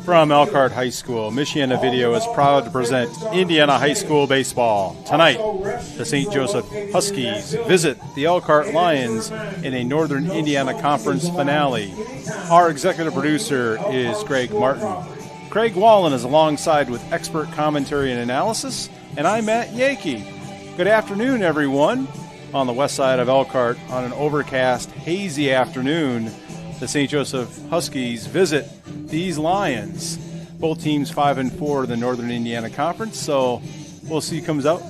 From Elkhart High School, Michiana Video is proud to present Indiana High School baseball. Tonight, the St. Joseph Huskies visit the Elkhart Lions in a Northern Indiana Conference finale. Our executive producer is Greg Martin. Craig Wallen is alongside with expert commentary and analysis, and I'm Matt Yakey. Good afternoon, everyone. On the west side of Elkhart, on an overcast, hazy afternoon, the St. Joseph Huskies visit these Lions. Both teams 5-4 in the Northern Indiana Conference, so we'll see who comes out.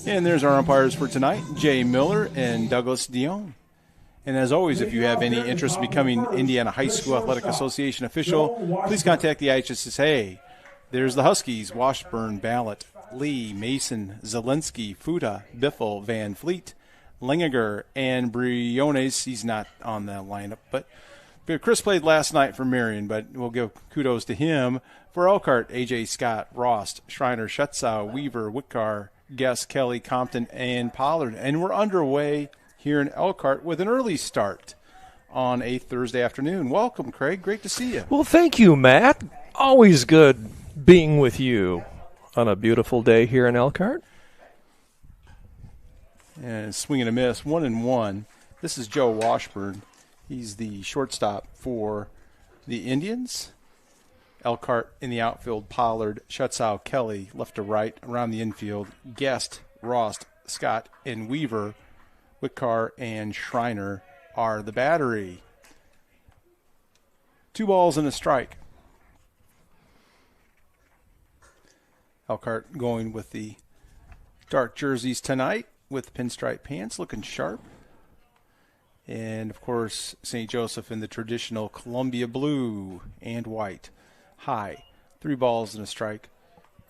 And there's our umpires for tonight, Jay Miller and Douglas Dion. And as always, if you have any interest in becoming Indiana High School Athletic Association official, please contact the IHSA. There's the Huskies, Washburn, Ballot, Lee, Mason, Zielinski, Fuda, Biffle, Van Fleet, Lingiger, and Briones. He's not on the lineup, but Chris played last night for Marion, but we'll give kudos to him. For Elkhart, A.J. Scott, Rost, Schreiner, Schutzau, Weaver, Whitcar, Guest, Kelly, Compton, and Pollard. And we're underway here in Elkhart with an early start on a Thursday afternoon. Welcome, Craig. Great to see you. Well, thank you, Matt. Always good being with you on a beautiful day here in Elkhart. And swing and a miss, 1-1. This is Joe Washburn. He's the shortstop for the Indians. Elkhart in the outfield, Pollard, Schutzau, Kelly, left to right. Around the infield, Guest, Rost, Scott, and Weaver. Whitcar and Schreiner are the battery. 2 balls and a strike. Elkhart going with the dark jerseys tonight with pinstripe pants, looking sharp. And, of course, St. Joseph in the traditional Columbia blue and white. High. 3 balls and a strike.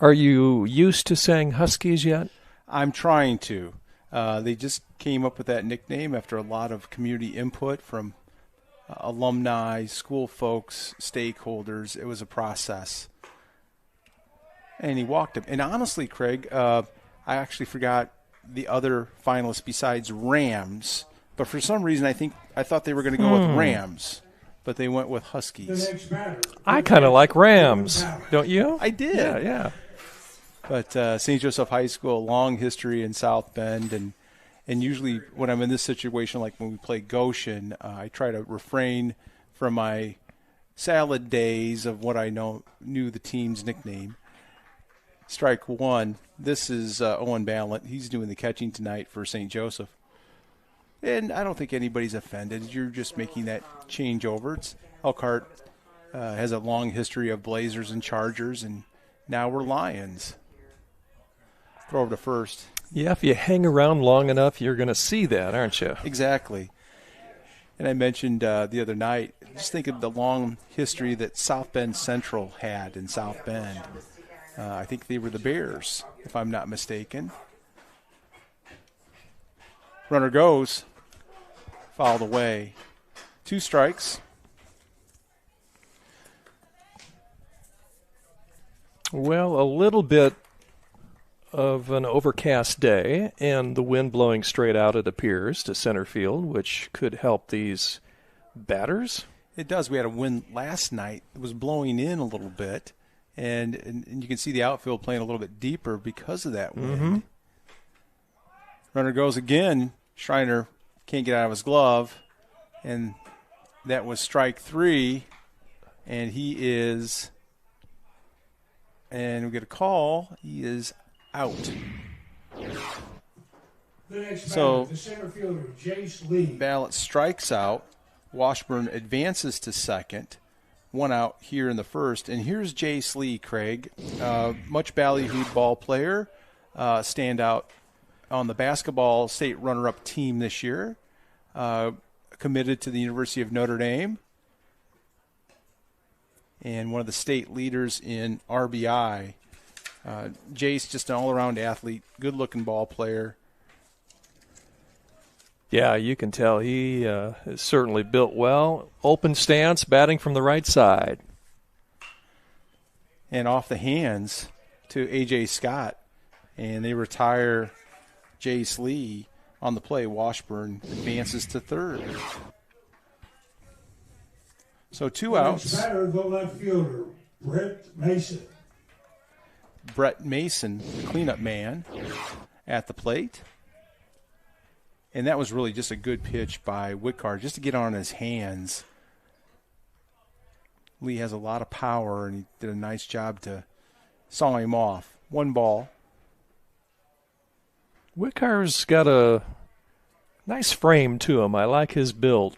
Are you used to saying Huskies yet? I'm trying to. They just came up with that nickname after a lot of community input from alumni, school folks, stakeholders. It was a process. And he walked him. And honestly, Craig, I actually forgot the other finalists besides Rams. But for some reason, I thought they were going to go with Rams, but they went with Huskies. I kind of like Rams, don't you? I did. Yeah. But St. Joseph High School, long history in South Bend, and usually when I'm in this situation, like when we play Goshen, I try to refrain from my salad days of what I knew the team's nickname. Strike 1. This is Owen Ballot. He's doing the catching tonight for St. Joseph. And I don't think anybody's offended. You're just making that changeover. Elkhart has a long history of Blazers and Chargers, and now we're Lions. Throw over to first. Yeah, if you hang around long enough, you're going to see that, aren't you? Exactly. And I mentioned the other night, just think of the long history that South Bend Central had in South Bend. I think they were the Bears, if I'm not mistaken. Runner goes. Fouled away. 2 strikes. Well, a little bit of an overcast day, and the wind blowing straight out, it appears, to center field, which could help these batters. It does. We had a wind last night. It was blowing in a little bit, and you can see the outfield playing a little bit deeper because of that wind. Mm-hmm. Runner goes again. Schreiner can't get out of his glove, and that was strike 3, and he is, and we get a call, he is out. So Ballot strikes out. Washburn advances to second. 1 out here in the first, and here's Jace Lee, Craig, much ballyhooed ball player, standout on the basketball state runner-up team this year, committed to the University of Notre Dame, and one of the state leaders in RBI. Jace, just an all-around athlete, good-looking ball player. Yeah, you can tell he is certainly built well. Open stance, batting from the right side. And off the hands to A.J. Scott, and they retire Jace Lee on the play. Washburn advances to third. So 2 outs. Batter, the left fielder, Brett Mason. Brett Mason, the cleanup man, at the plate. And that was really just a good pitch by Whitcar, just to get on his hands. Lee has a lot of power, and he did a nice job to saw him off. 1 ball. Whitcar's got a nice frame to him. I like his build.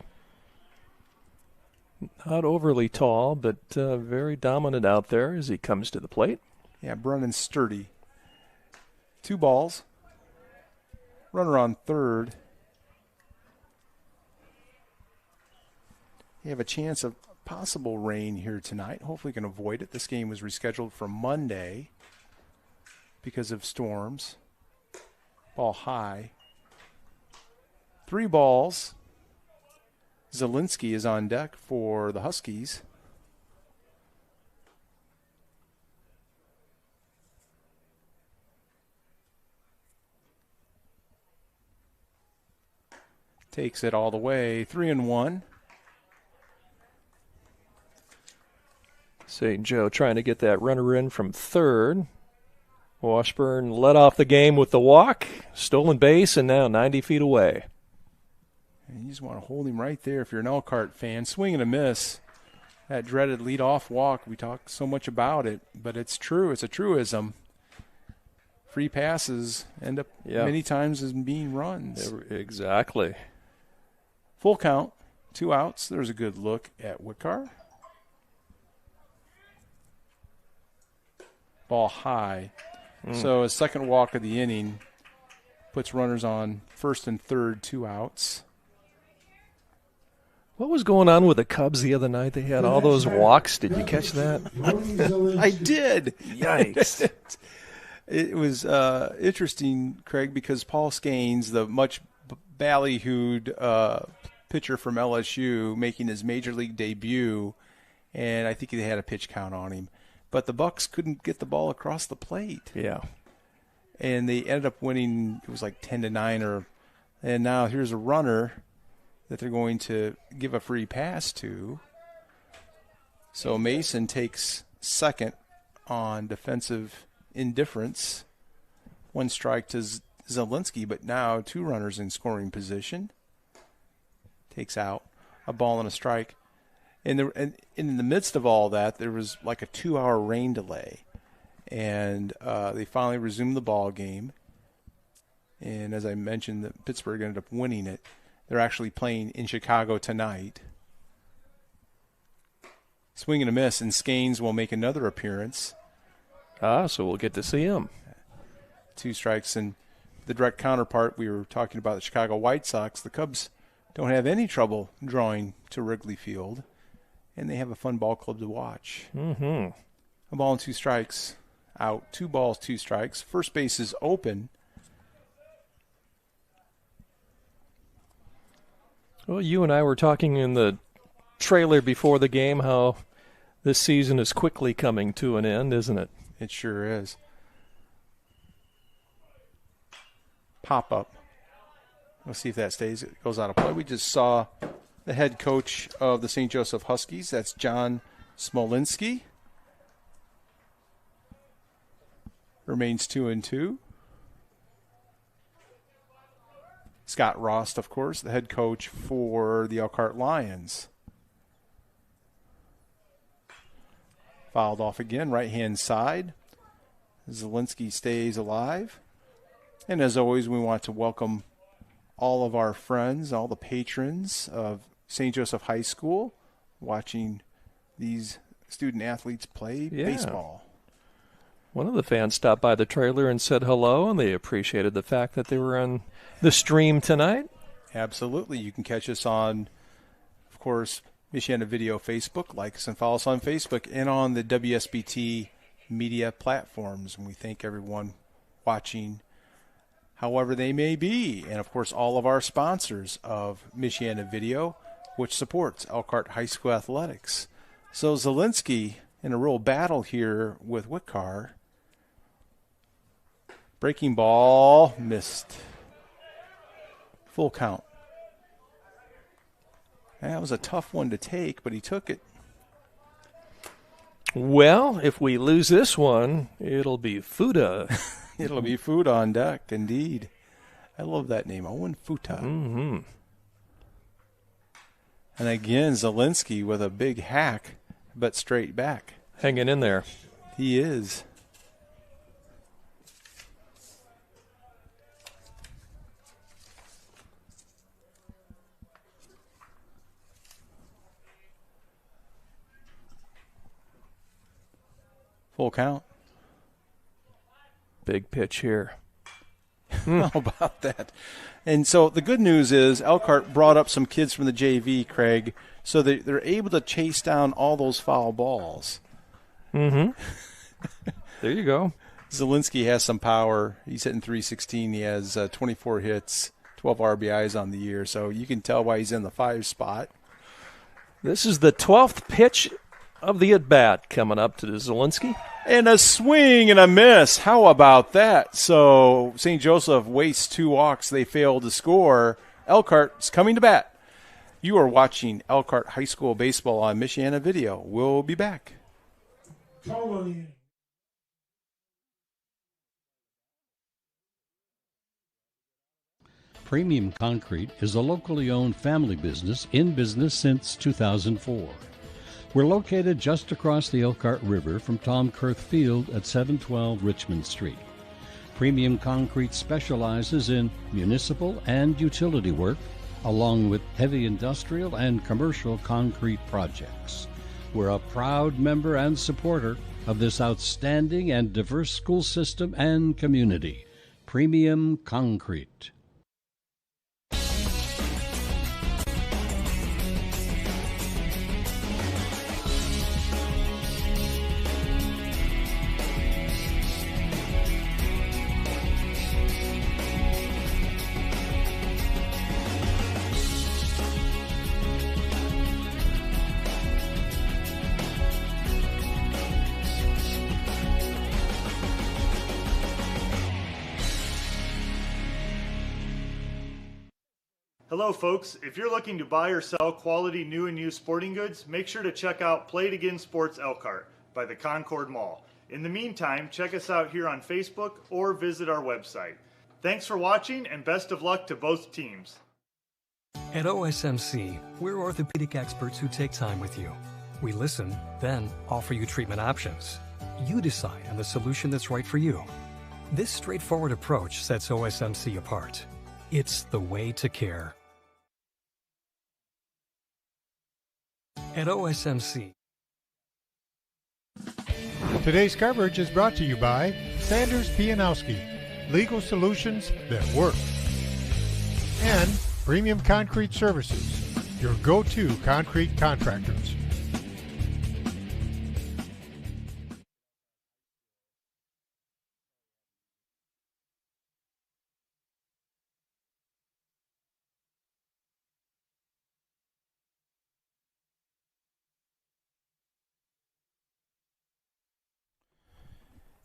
Not overly tall, but very dominant out there as he comes to the plate. Yeah, Brennan's sturdy. 2 balls. Runner on third. You have a chance of possible rain here tonight. Hopefully we can avoid it. This game was rescheduled for Monday because of storms. Ball high. 3 balls. Zielinski is on deck for the Huskies. Takes it all the way. 3-1. St. Joe trying to get that runner in from third. Washburn led off the game with the walk, stolen base, and now 90 feet away. And you just want to hold him right there if you're an Elkhart fan. Swing and a miss. That dreaded leadoff walk, we talk so much about it, but it's true. It's a truism. Free passes end up many times as being runs. Exactly. Full count, 2 outs. There's a good look at Whitcar. Ball high. So his second walk of the inning puts runners on first and third, 2 outs. What was going on with the Cubs the other night? They had all those walks. Did you catch that? I did. Yikes. It was interesting, Craig, because Paul Scaines, the much ballyhooed pitcher from LSU, making his major league debut, and I think they had a pitch count on him. But the Bucks couldn't get the ball across the plate. Yeah. And they ended up winning, it was like 10-9 and now here's a runner that they're going to give a free pass to. So Mason takes second on defensive indifference. 1 strike to Zielinski, but now 2 runners in scoring position. Takes out a ball and a strike. And in the midst of all that, there was like a 2-hour rain delay. And they finally resumed the ball game. And as I mentioned, Pittsburgh ended up winning it. They're actually playing in Chicago tonight. Swing and a miss, and Scaines will make another appearance. So we'll get to see him. 2 strikes, and the direct counterpart, we were talking about the Chicago White Sox. The Cubs don't have any trouble drawing to Wrigley Field, and they have a fun ball club to watch. Mm-hmm. A ball and 2 strikes, out. 2 balls, 2 strikes. First base is open. Well, you and I were talking in the trailer before the game how this season is quickly coming to an end, isn't it? It sure is. Pop up. We'll see if that stays. It goes out of play. We just saw the head coach of the St. Joseph Huskies. That's John Smolinski. Remains 2-2. Scott Rost, of course, the head coach for the Elkhart Lions. Fouled off again, right-hand side. Zielinski stays alive. And as always, we want to welcome all of our friends, all the patrons of St. Joseph High School watching these student-athletes play baseball. One of the fans stopped by the trailer and said hello, and they appreciated the fact that they were on the stream tonight. Absolutely. You can catch us on, of course, Michiana Video Facebook. Like us and follow us on Facebook and on the WSBT media platforms. And we thank everyone watching however they may be. And, of course, all of our sponsors of Michiana Video, which supports Elkhart High School athletics. So Zielinski in a real battle here with Whitcar. Breaking ball, missed. Full count. That was a tough one to take, but he took it. Well, if we lose this one, it'll be Fuda. It'll be food on deck, indeed. I love that name, Owen Futa. Mm-hmm. And again, Zielinski with a big hack, but straight back. Hanging in there. He is. Full count. Big pitch here. How about that? And so the good news is Elkhart brought up some kids from the JV, Craig, so they're able to chase down all those foul balls. Mm-hmm. There you go. Zielinski has some power. He's hitting .316. He has 24 hits, 12 RBIs on the year, so you can tell why he's in the 5 spot. This is the 12th pitch of the at-bat coming up to Zielinski. And a swing and a miss. How about that? So St. Joseph wastes 2 walks. They fail to score. Elkhart's coming to bat. You are watching Elkhart High School Baseball on Michiana Video. We'll be back. Totally. Premium Concrete is a locally owned family business in business since 2004. We're located just across the Elkhart River from Tom Kurth Field at 712 Richmond Street. Premium Concrete specializes in municipal and utility work, along with heavy industrial and commercial concrete projects. We're a proud member and supporter of this outstanding and diverse school system and community. Premium Concrete. Hello folks, if you're looking to buy or sell quality new and used sporting goods, make sure to check out Play It Again Sports Elkhart by the Concord Mall. In the meantime, check us out here on Facebook or visit our website. Thanks for watching and best of luck to both teams. At OSMC, we're orthopedic experts who take time with you. We listen, then offer you treatment options. You decide on the solution that's right for you. This straightforward approach sets OSMC apart. It's the way to care. At OSMC. Today's coverage is brought to you by Sanders Pianowski, legal solutions that work. And Premium Concrete Services, your go-to concrete contractors.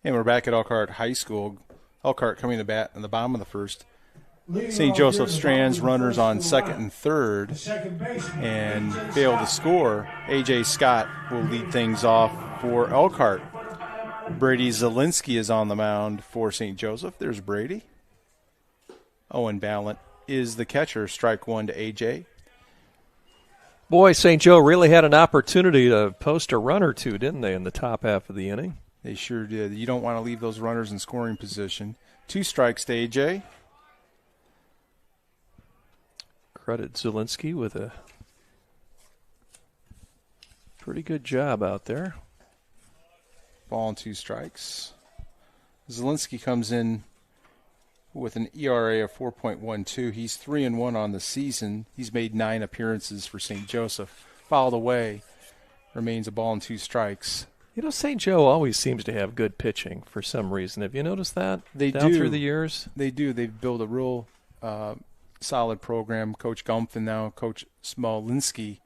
And we're back at Elkhart High School. Elkhart coming to bat in the bottom of the first. St. Joseph strands runners on second and third and failed to score. A.J. Scott will lead things off for Elkhart. Brady Zielinski is on the mound for St. Joseph. There's Brady. Owen Ballant is the catcher. Strike one to A.J. Boy, St. Joe really had an opportunity to post a run or two, didn't they, in the top half of the inning? They sure did. You don't want to leave those runners in scoring position. 2 strikes to A.J. Credit Zielinski with a pretty good job out there. Ball and 2 strikes. Zielinski comes in with an ERA of 4.12. He's 3-1 on the season. He's made 9 appearances for St. Joseph. Fouled away. Remains a ball and 2 strikes. You know, St. Joe always seems to have good pitching for some reason. Have you noticed that down through the years? They do. They've built a real solid program. Coach Gumpf and now Coach Smolinski,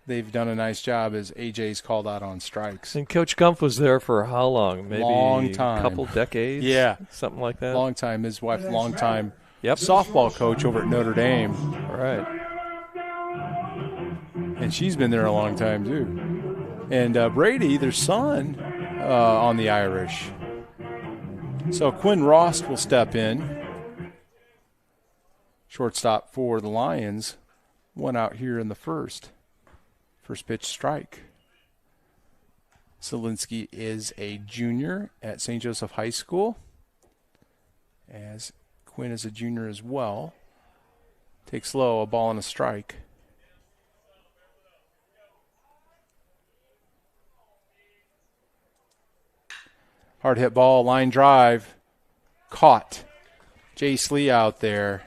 they've done a nice job as AJ's called out on strikes. And Coach Gumpf was there for how long? Maybe long time. A couple decades? Yeah. Something like that? Long time. His wife, long time softball coach over at Notre Dame. All right. and she's been there a long time too. And Brady, their son, on the Irish. So Quinn Rost will step in. Shortstop for the Lions. One out here in the first. First pitch strike. Zielinski is a junior at St. Joseph High School, as Quinn is a junior as well. Takes low, a ball and a strike. Hard hit ball, line drive, caught. Jace Lee out there.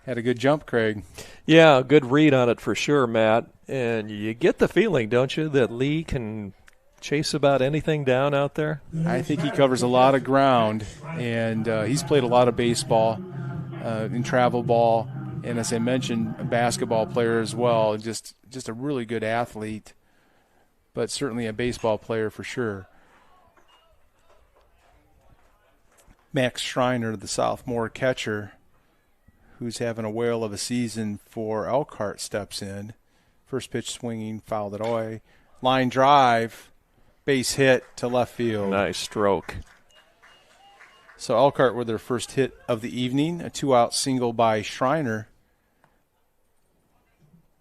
Had a good jump, Craig. Yeah, good read on it for sure, Matt. And you get the feeling, don't you, that Lee can chase about anything down out there? I think he covers a lot of ground, and he's played a lot of baseball in travel ball, and as I mentioned, a basketball player as well. Just a really good athlete, but certainly a baseball player for sure. Max Schreiner, the sophomore catcher, who's having a whale of a season for Elkhart, steps in. First pitch swinging, fouled it away. Line drive, base hit to left field. Nice stroke. So Elkhart with their first hit of the evening, a 2-out single by Schreiner.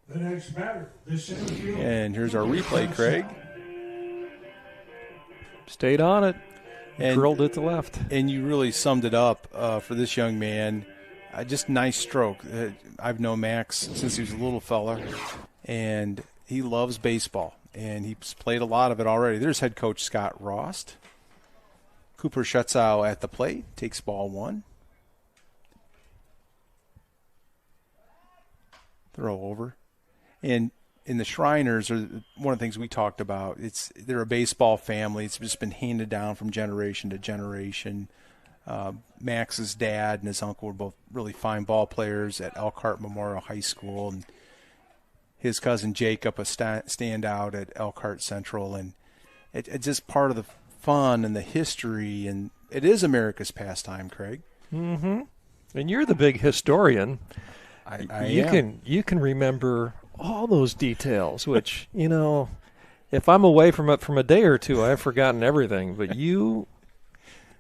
The next batter, the center field. And here's our replay, Craig. Stayed on it. And drilled it to left. And you really summed it up for this young man. Just nice stroke. I've known Max since he was a little fella, and he loves baseball, and he's played a lot of it already. There's head coach Scott Rost. Cooper Schutzow at the plate, takes ball one. Throw over. And the Shriners are one of the things we talked about. They're a baseball family. It's just been handed down from generation to generation. Max's dad and his uncle were both really fine ball players at Elkhart Memorial High School, and his cousin Jacob a standout at Elkhart Central, and it's just part of the fun and the history, and it is America's pastime, Craig. Mm-hmm. And you're the big historian. I am. You can remember all those details, which, if I'm away from it from a day or two, I've forgotten everything. But you,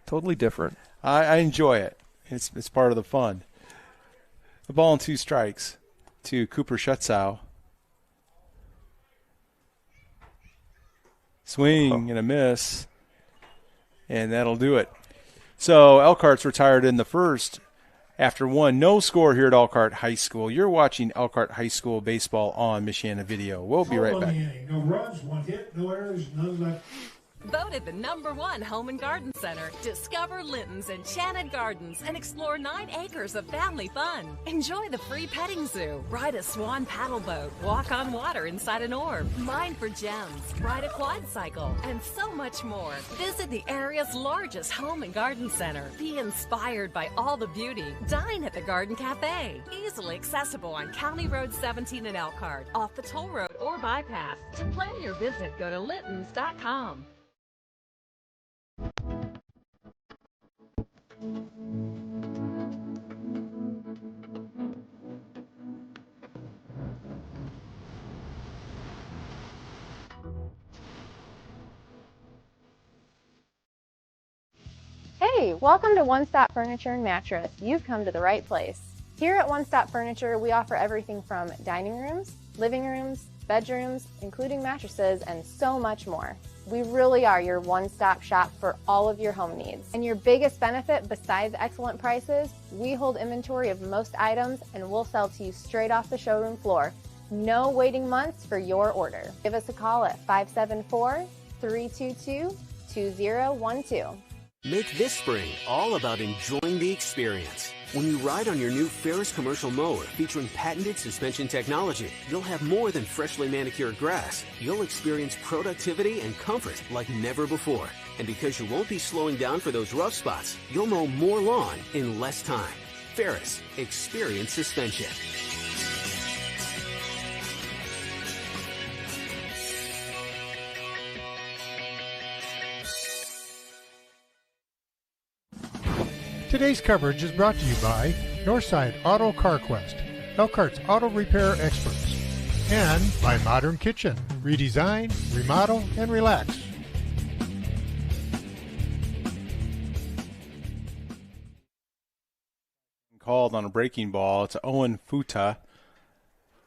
totally different. I enjoy it. It's part of the fun. The ball and 2 strikes to Cooper Schutzow. Swing and a miss, and that'll do it. So Elkhart's retired in the first after one. No score here at Elkhart High School. You're watching Elkhart High School baseball on Michiana Video. We'll be right back. No runs, 1 hit, no errors, none left. Voted the #1 home and garden center. Discover Linton's Enchanted Gardens and explore 9 acres of family fun. Enjoy the free petting zoo, ride a swan paddle boat, walk on water inside an orb, mine for gems, ride a quad cycle, and so much more. Visit the area's largest home and garden center. Be inspired by all the beauty. Dine at the Garden Cafe. Easily accessible on County Road 17 in Elkhart, off the toll road or bypass. To plan your visit, go to Littons.com. Hey, welcome to One Stop Furniture and Mattress. You've come to the right place. Here at One Stop Furniture, we offer everything from dining rooms, living rooms, bedrooms, including mattresses, and so much more. We really are your one-stop shop for all of your home needs. And your biggest benefit, besides excellent prices, we hold inventory of most items and we'll sell to you straight off the showroom floor. No waiting months for your order. Give us a call at 574-322-2012. Make this spring all about enjoying the experience. When you ride on your new Ferris commercial mower featuring patented suspension technology, you'll have more than freshly manicured grass. You'll experience productivity and comfort like never before. And because you won't be slowing down for those rough spots, you'll mow more lawn in less time. Ferris, experience suspension. Today's coverage is brought to you by Northside Auto CarQuest, Elkhart's auto repair experts. And by Modern Kitchen. Redesign, remodel, and relax. Called on a breaking ball. It's Owen Futa,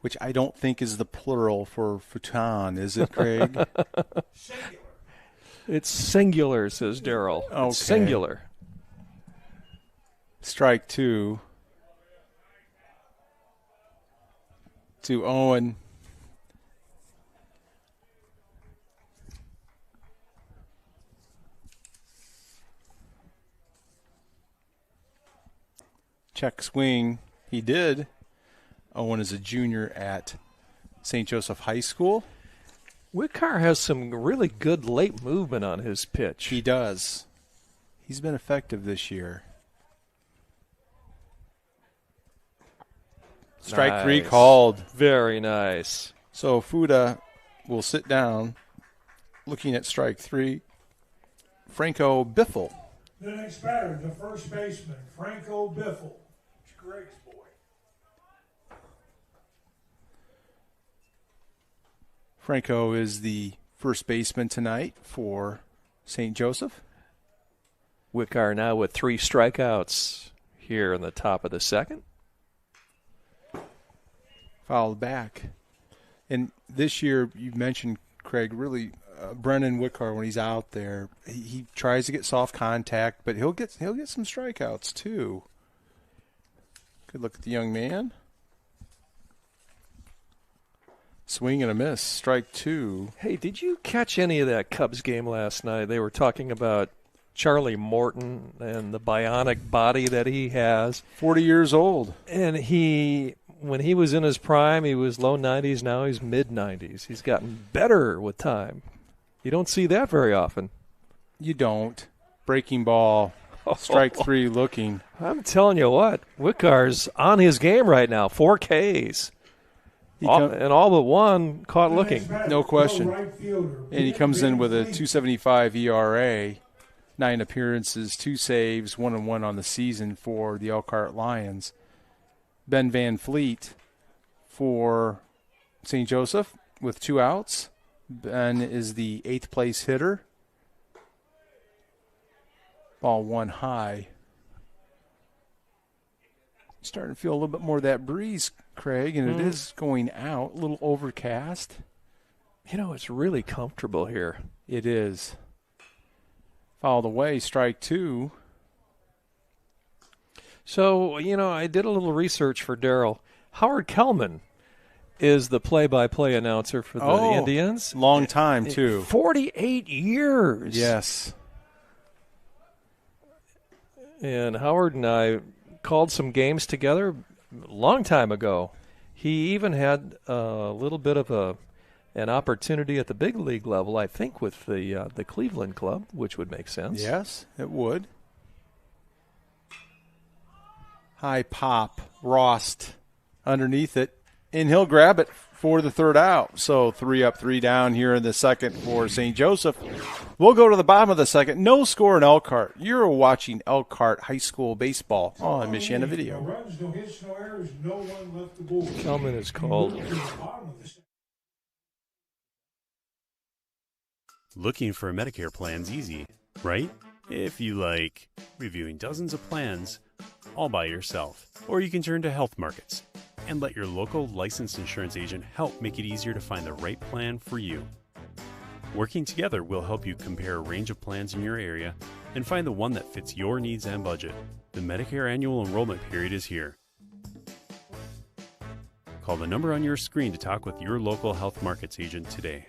which I don't think is the plural for futon, is it, Craig? It's singular, says Daryl. Okay. It's singular. Strike two to Owen. Check swing. He did. Owen is a junior at St. Joseph High School. Whitcar has some really good late movement on his pitch. He does. He's been effective this year. Strike three called. Very nice. So Fuda will sit down looking at strike three. Franco Biffle. The next batter, the first baseman, Franco Biffle. It's Greg's boy. Franco is the first baseman tonight for St. Joseph. Whitcar now with 3 strikeouts here in the top of the second. Fouled back. And this year, you mentioned, Craig, really Brennan Whitcar, when he's out there, he tries to get soft contact, but he'll get some strikeouts too. Good look at the young man. Swing and a miss. Strike two. Hey, did you catch any of that Cubs game last night? They were talking about Charlie Morton and the bionic body that he has. 40 years old. And when he was in his prime, he was low 90s. Now he's mid-90s. He's gotten better with time. You don't see that very often. You don't. Breaking ball. Strike three looking. I'm telling you what, Whitcar's on his game right now. 4 Ks. And all but one caught looking. No question. And he comes in with a 2.75 ERA, 9 appearances, 2 saves, 1-1 on the season for the Elkhart Lions. Ben Van Fleet for St. Joseph with 2 outs. Ben is the 8th place hitter. Ball one high. Starting to feel a little bit more of that breeze, Craig, and it is going out. A little overcast. You know, it's really comfortable here. It is. Fouled away, strike two. So, you know, I did a little research for Daryl. Howard Kellman is the play-by-play announcer for the Indians. Long time, too. 48 years. Yes. And Howard and I called some games together a long time ago. He even had a little bit of an opportunity at the big league level, I think, with the Cleveland club, which would make sense. Yes, it would. High pop, Rost underneath it, and he'll grab it for the 3rd out. So 3 up, 3 down here in the second for St. Joseph. We'll go to the bottom of the second. No score in Elkhart. You're watching Elkhart High School baseball on Michiana Video. No runs, no hits, no errors, no one left the board. Kellman is called. Looking for a Medicare plan's easy, right? If you like reviewing dozens of plans all by yourself. Or you can turn to Health Markets and let your local licensed insurance agent help make it easier to find the right plan for you. Working together will help you compare a range of plans in your area and find the one that fits your needs and budget. The Medicare annual enrollment period is here. Call the number on your screen to talk with your local Health Markets agent today.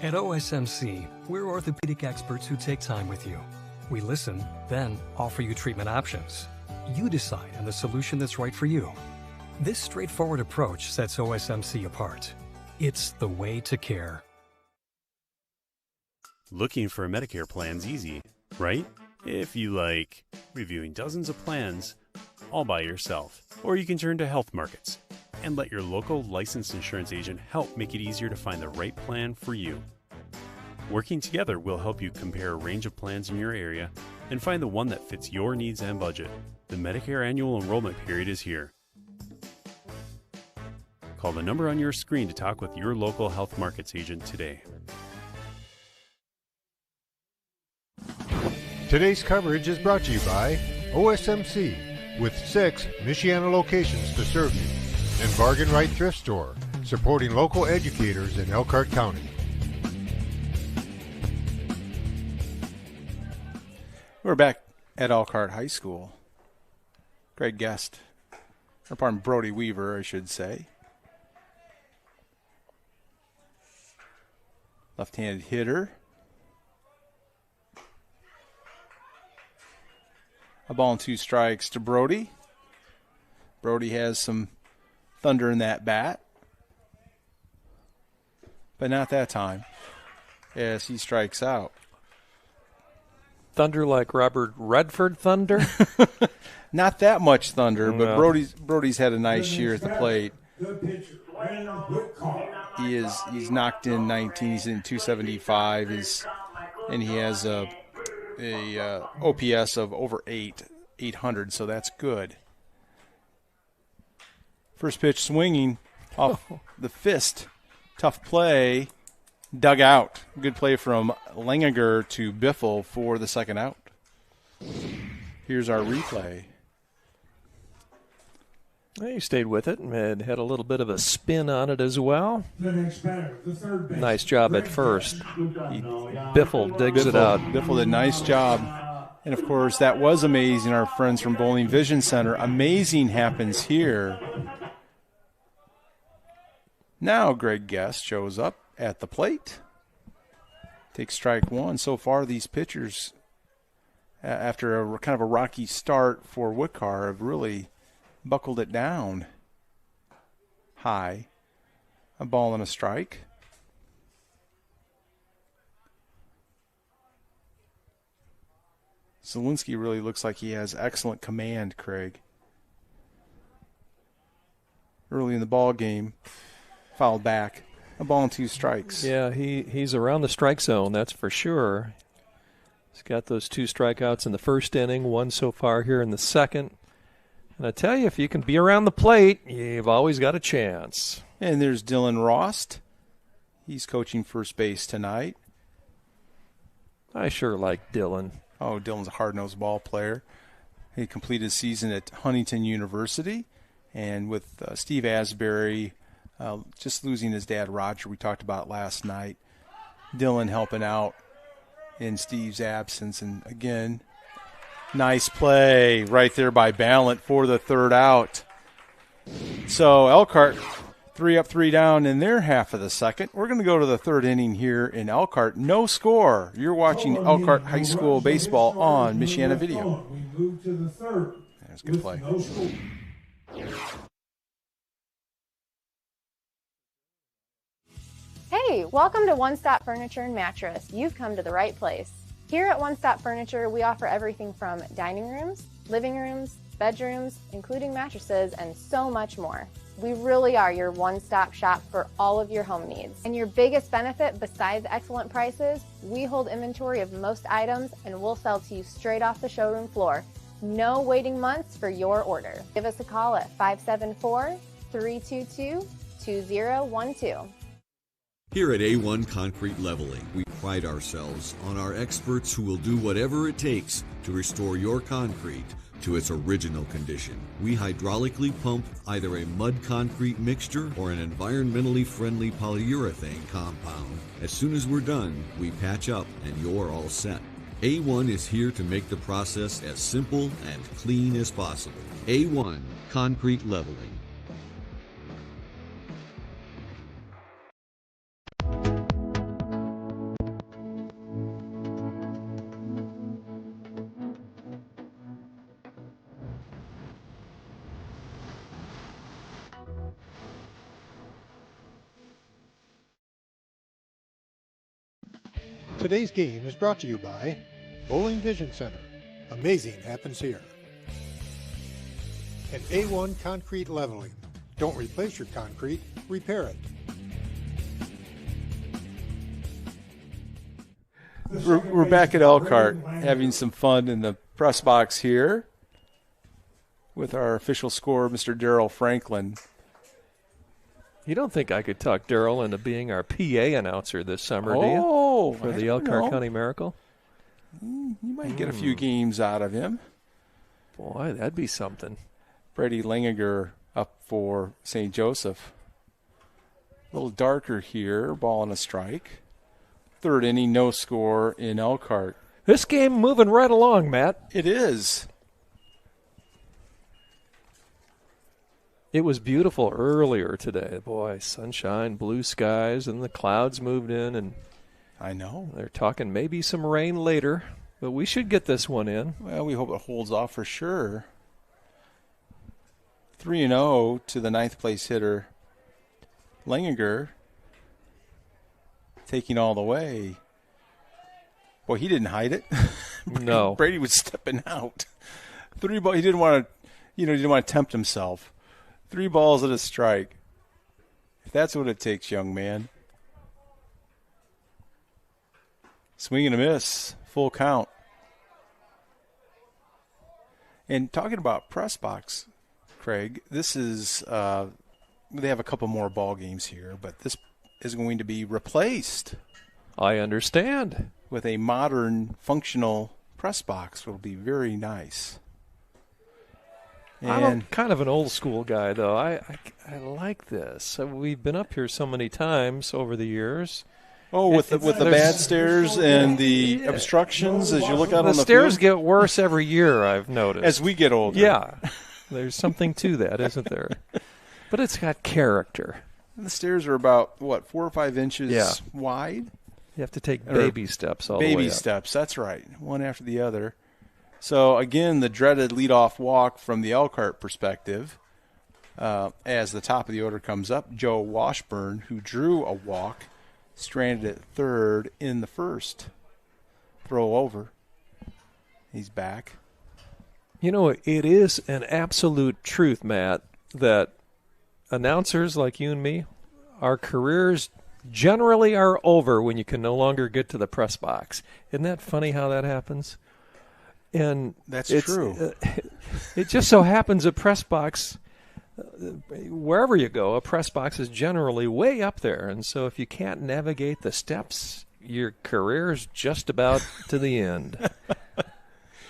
At OSMC, we're orthopedic experts who take time with you. We listen, then offer you treatment options. You decide on the solution that's right for you. This straightforward approach sets OSMC apart. It's the way to care. Looking for a Medicare plan's easy, right? If you like reviewing dozens of plans all by yourself. Or you can turn to Health Markets and let your local licensed insurance agent help make it easier to find the right plan for you. Working together will help you compare a range of plans in your area and find the one that fits your needs and budget. The Medicare annual enrollment period is here. Call the number on your screen to talk with your local Health Markets agent today. Today's coverage is brought to you by OSMC, with 6 Michiana locations to serve you, and Bargain Right Thrift Store, supporting local educators in Elkhart County. We're back at Elkhart High School. Great guest. Or pardon, Brody Weaver, I should say. Left-handed hitter. A ball and 2 strikes to Brody. Brody has some thunder in that bat. But not that time, as he strikes out. Thunder like Robert Redford thunder? Not that much thunder, but No. Brody's had a nice year at the plate. Good pitcher, Brandon Whitcar. He's knocked in 19. He's in 275. And he has a OPS of over 800. So that's good. First pitch swinging off the fist, tough play, dug out. Good play from Langiger to Biffle for the second out. Here's our replay. He stayed with it and had a little bit of a spin on it as well. The next batter, the third baseman. Nice job at first. Biffle digs it out. Biffle did a nice job. And, of course, that was amazing. Our friends from Bowling Vision Center. Amazing happens here. Now Greg Guest shows up at the plate. Takes strike one. So far, these pitchers, after a kind of a rocky start for Whitcar, have really buckled it down high. A ball and a strike. Zielinski really looks like he has excellent command, Craig. Early in the ball game, fouled back. A ball and 2 strikes. Yeah, he's around the strike zone, that's for sure. He's got those 2 strikeouts in the first inning, 1 so far here in the second. And I tell you, if you can be around the plate, you've always got a chance. And there's Dylan Rost. He's coaching first base tonight. I sure like Dylan. Oh, Dylan's a hard-nosed ball player. He completed his season at Huntington University. And with Steve Asbury just losing his dad, Roger, we talked about last night, Dylan helping out in Steve's absence. And, again, nice play right there by Ballant for the third out. So Elkhart 3 up, 3 down in their half of the second. We're going to go to the third inning here in Elkhart. No score. You're watching Elkhart High School baseball on Michiana Video. We move to the third. That's a good play. No score. Hey, welcome to One Stop Furniture and Mattress. You've come to the right place. Here at One Stop Furniture, we offer everything from dining rooms, living rooms, bedrooms, including mattresses, and so much more. We really are your one-stop shop for all of your home needs. And your biggest benefit, besides excellent prices, we hold inventory of most items and we'll sell to you straight off the showroom floor. No waiting months for your order. Give us a call at 574-322-2012. Here at A1 Concrete Leveling, we pride ourselves on our experts who will do whatever it takes to restore your concrete to its original condition. We hydraulically pump either a mud concrete mixture or an environmentally friendly polyurethane compound. As soon as we're done, we patch up and you're all set. A1 is here to make the process as simple and clean as possible. A1 Concrete Leveling. Today's game is brought to you by Bowling Vision Center. Amazing happens here. And A1 Concrete Leveling. Don't replace your concrete, repair it. We're back at Elkhart having some fun in the press box here with our official scorer, Mr. Darrell Franklin. You don't think I could talk Daryl into being our PA announcer this summer, do you? Oh, For the Elkhart County Miracle? You might get a few games out of him. Boy, that'd be something. Brady Lingiger up for St. Joseph. A little darker here, ball and a strike. Third inning, no score in Elkhart. This game moving right along, Matt. It is. It was beautiful earlier today. Boy, sunshine, blue skies, and the clouds moved in. And I know. They're talking maybe some rain later, but we should get this one in. Well, we hope it holds off for sure. 3-0 to the ninth place hitter, Lingiger, taking all the way. Boy, he didn't hide it. No. Brady was stepping out. 3 ball. He didn't want to tempt himself. 3 balls and a strike. If that's what it takes, young man. Swing and a miss. Full count. And talking about press box, Craig, this is they have a couple more ball games here, but this is going to be replaced. I understand. With a modern, functional press box. It'll be very nice. I'm kind of an old school guy, though. I like this. We've been up here so many times over the years. Oh, with the bad stairs and the obstructions as you look out on the stairs field? get worse every year, I've noticed. As we get older. Yeah. There's something to that, isn't there? But it's got character. And the stairs are about, 4 or 5 inches wide? You have to take baby steps all the way up. Baby steps, that's right. One after the other. So, again, the dreaded leadoff walk from the Elkhart perspective. As the top of the order comes up, Joe Washburn, who drew a walk, stranded at third in the first. Throw over. He's back. You know, it is an absolute truth, Matt, that announcers like you and me, our careers generally are over when you can no longer get to the press box. Isn't that funny how that happens? And that's true. It just so happens a press box, wherever you go, a press box is generally way up there. And so if you can't navigate the steps, your career's just about to the end.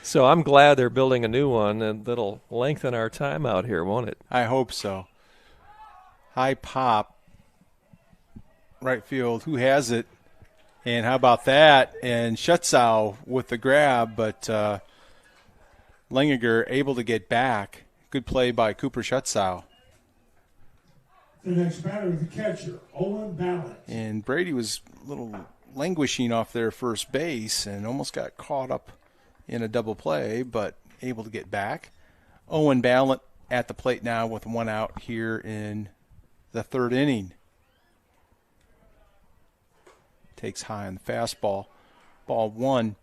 So I'm glad they're building a new one, and that'll lengthen our time out here, won't it? I hope so. High pop. Right field. Who has it? And how about that? And Schutzau with the grab, but Lingiger able to get back. Good play by Cooper Schutzau. The next batter, the catcher, Owen Ballett. And Brady was a little languishing off their first base and almost got caught up in a double play, but able to get back. Owen Ballett at the plate now with 1 out here in the third inning. Takes high on the fastball. Ball 1.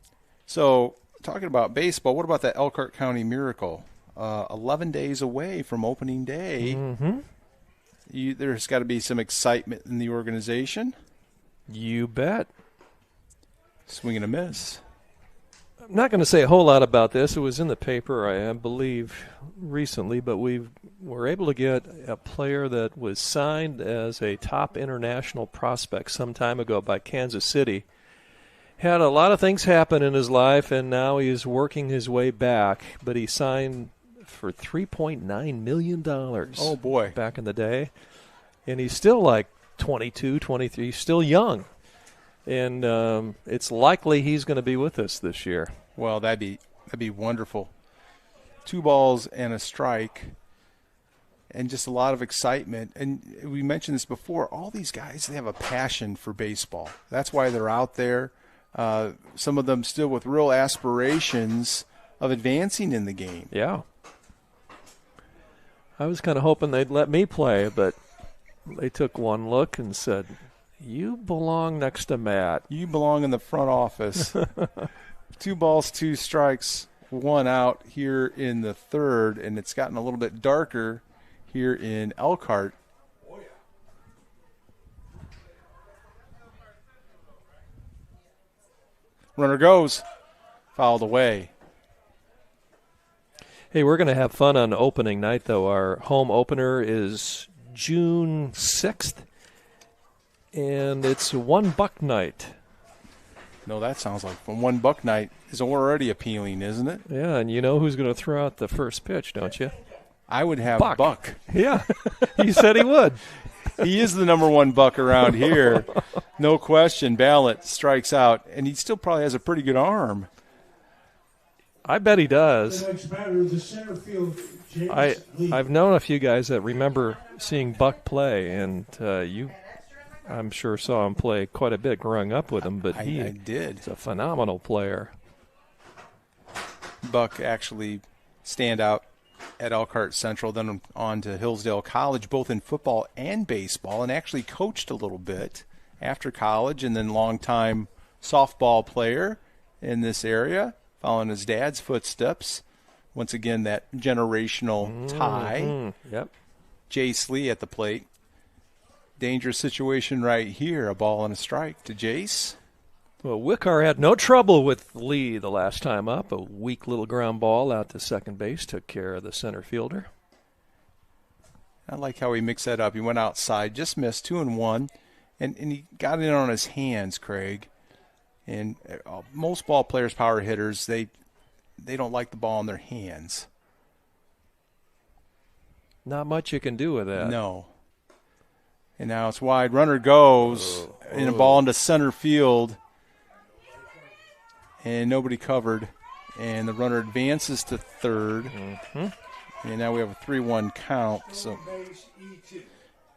So, talking about baseball, what about that Elkhart County Miracle? 11 days away from opening day. Mm-hmm. There's got to be some excitement in the organization. You bet. Swing and a miss. I'm not going to say a whole lot about this. It was in the paper, I believe, recently, but we were able to get a player that was signed as a top international prospect some time ago by Kansas City. Had a lot of things happen in his life, and now he's working his way back, but he signed for $3.9 million. Oh, boy. Back in the day. And he's still like 22, 23. He's still young. And it's likely he's going to be with us this year. Well, that'd be wonderful. 2 balls and a strike, and just a lot of excitement. And we mentioned this before. All these guys, they have a passion for baseball. That's why they're out there. Some of them still with real aspirations of advancing in the game. Yeah. I was kind of hoping they'd let me play, but they took one look and said, "You belong next to Matt. You belong in the front office." 2 balls, 2 strikes, 1 out here in the third, and it's gotten a little bit darker here in Elkhart. Runner goes. Fouled away. Hey, we're going to have fun on opening night, though. Our home opener is June 6th, and it's $1 night. No, that sounds like fun. $1 night is already appealing, isn't it? Yeah, and you know who's going to throw out the first pitch, don't you? I would have Buck. Yeah, he said he would. He is the number one Buck around here. No question. Ballot strikes out, and he still probably has a pretty good arm. I bet he does. The next batter, the center field, James Lee. I've known a few guys that remember seeing Buck play, and I'm sure saw him play quite a bit growing up with him, but I did. He's a phenomenal player. Buck actually stand out at Elkhart Central, then on to Hillsdale College, both in football and baseball, and actually coached a little bit after college, and then longtime softball player in this area, following his dad's footsteps. Once again, that generational tie. Yep. Jace Lee at the plate. Dangerous situation right here. A ball and a strike to Jace. Well, Wickar had no trouble with Lee the last time up. A weak little ground ball out to second base took care of the center fielder. I like how he mixed that up. He went outside, just missed 2-1, and he got it on his hands, Craig. And most ball players, power hitters, they don't like the ball in their hands. Not much you can do with that. No. And now it's wide. Runner goes in a ball into center field. And nobody covered. And the runner advances to third. And now we have a 3-1 count. So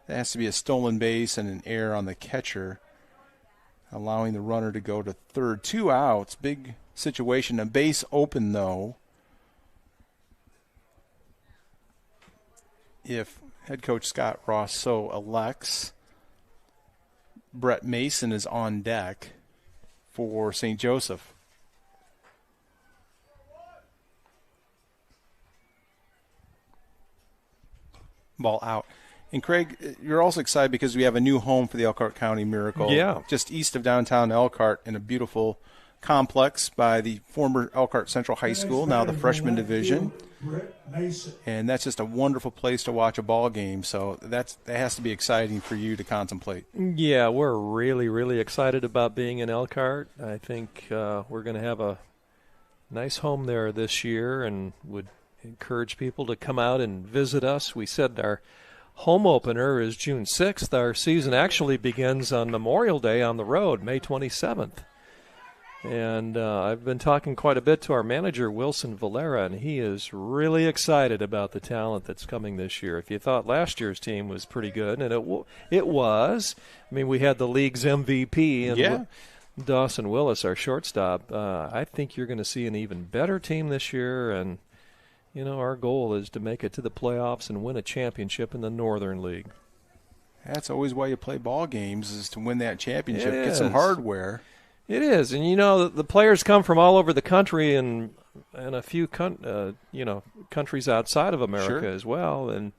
that has to be a stolen base and an error on the catcher, allowing the runner to go to third. 2 outs. Big situation. A base open, though. If head coach Scott Ross so elects, Brett Mason is on deck for St. Joseph. Ball out. And Craig, you're also excited because we have a new home for the Elkhart County Miracle. Yeah. Just east of downtown Elkhart in a beautiful complex by the former Elkhart Central High School, now the freshman division. And that's just a wonderful place to watch a ball game. So that has to be exciting for you to contemplate. Yeah, we're really, really excited about being in Elkhart. I think we're going to have a nice home there this year and would encourage people to come out and visit us. We said our home opener is June 6th. Our season actually begins on Memorial Day on the road, May 27th. And I've been talking quite a bit to our manager, Wilson Valera, and he is really excited about the talent that's coming this year. If you thought last year's team was pretty good, and it was. I mean, we had the league's MVP and Dawson Willis, our shortstop. I think you're going to see an even better team this year, and you know, our goal is to make it to the playoffs and win a championship in the Northern League. That's always why you play ball games, is to win that championship, get some hardware. It is, and you know the players come from all over the country and a few countries outside of America as well, and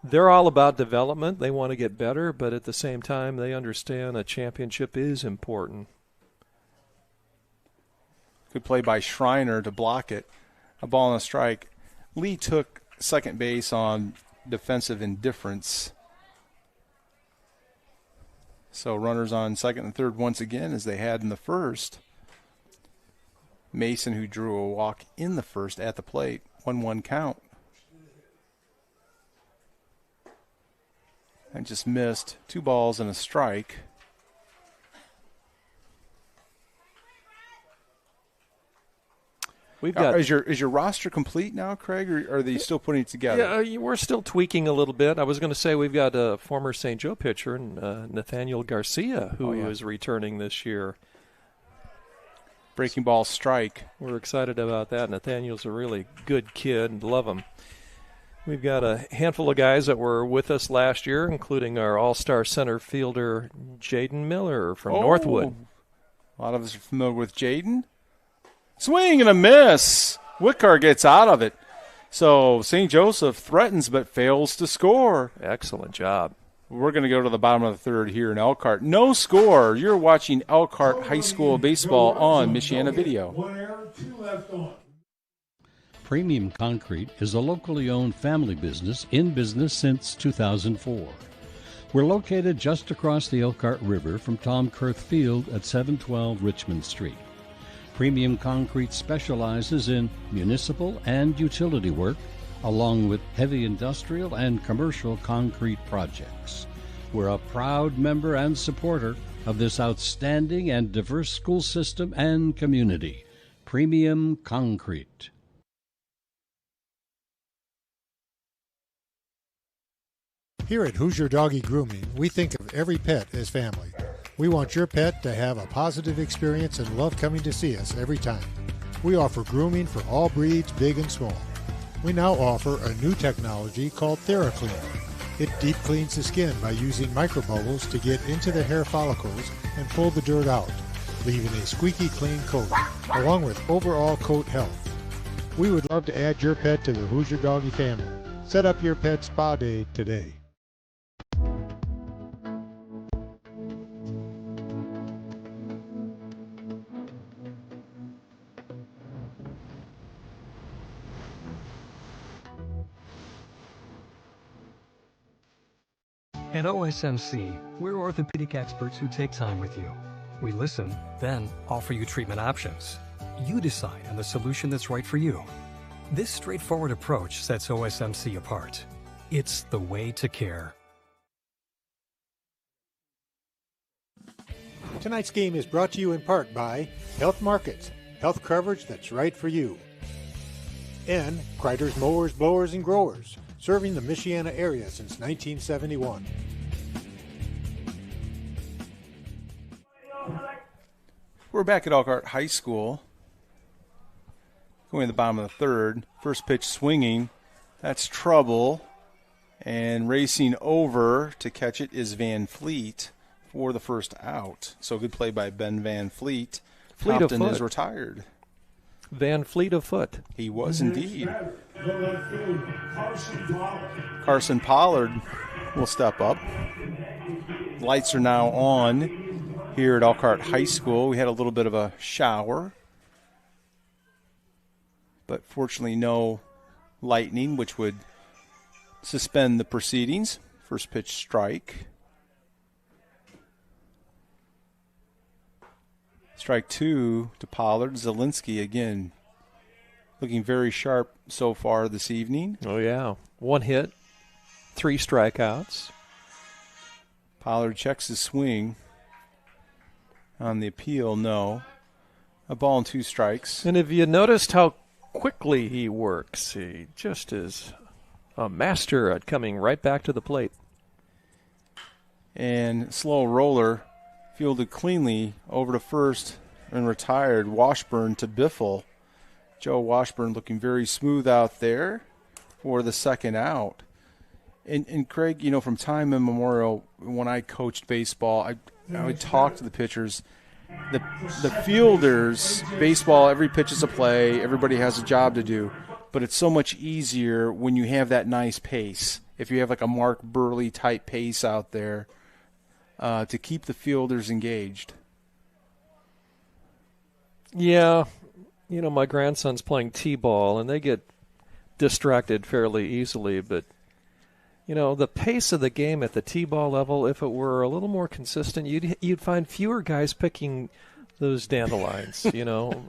they're all about development. They want to get better, but at the same time, they understand a championship is important. Good play by Schreiner to block it. A ball and a strike. Lee took second base on defensive indifference. So runners on second and third once again, as they had in the first. Mason, who drew a walk in the first at the plate. 1-1 count. And just missed 2 balls and a strike. We've got is your roster complete now, Craig, or are they still putting it together? Yeah, we're still tweaking a little bit. I was going to say we've got a former St. Joe pitcher, Nathaniel Garcia, who is returning this year. Breaking ball strike. We're excited about that. Nathaniel's a really good kid and love him. We've got a handful of guys that were with us last year, including our all-star center fielder, Jaden Miller from Northwood. A lot of us are familiar with Jaden. Swing and a miss. Wickar gets out of it. So St. Joseph threatens but fails to score. Excellent job. We're going to go to the bottom of the third here in Elkhart. No score. You're watching Elkhart High School Baseball on Michiana Video. 1 error, 2 left on. Premium Concrete is a locally owned family business in business since 2004. We're located just across the Elkhart River from Tom Kurth Field at 712 Richmond Street. Premium Concrete specializes in municipal and utility work, along with heavy industrial and commercial concrete projects. We're a proud member and supporter of this outstanding and diverse school system and community. Premium Concrete. Here at Hoosier Doggy Grooming, we think of every pet as family. We want your pet to have a positive experience and love coming to see us every time. We offer grooming for all breeds, big and small. We now offer a new technology called TheraClean. It deep cleans the skin by using microbubbles to get into the hair follicles and pull the dirt out, leaving a squeaky clean coat, along with overall coat health. We would love to add your pet to the Hoosier Doggy family. Set up your pet spa day today. At OSMC, we're orthopedic experts who take time with you. We listen, then offer you treatment options. You decide on the solution that's right for you. This straightforward approach sets OSMC apart. It's the way to care. Tonight's game is brought to you in part by Health Markets, health coverage that's right for you. And Kreider's Mowers, Blowers, and Growers, serving the Michiana area since 1971. We're back at Elkhart High School. Going to the bottom of the third. First pitch swinging. That's trouble. And racing over to catch it is Van Fleet for the first out. So good play by Ben Van Fleet. Compton is retired. Van Fleet of foot. He was indeed. Carson Pollard will step up. Lights are now on here at Elkhart High School. We had a little bit of a shower, but fortunately no lightning, which would suspend the proceedings. First pitch strike. Strike two to Pollard. Zielinski again looking very sharp so far this evening. Oh, yeah. 1 hit, 3 strikeouts. Pollard checks his swing on the appeal. No. A ball and 2 strikes. And have you noticed how quickly he works? He just is a master at coming right back to the plate. And slow roller fielded cleanly over to first and retired. Washburn to Biffle. Joe Washburn looking very smooth out there for the second out. And Craig, you know, from time immemorial, when I coached baseball, I would talk to the pitchers. The fielders, baseball, every pitch is a play. Everybody has a job to do. But it's so much easier when you have that nice pace. If you have like a Mark Burley type pace out there, to keep the fielders engaged. Yeah. You know, my grandson's playing T-ball, and they get distracted fairly easily. But, you know, the pace of the game at the T-ball level, if it were a little more consistent, you'd find fewer guys picking those dandelions, you know.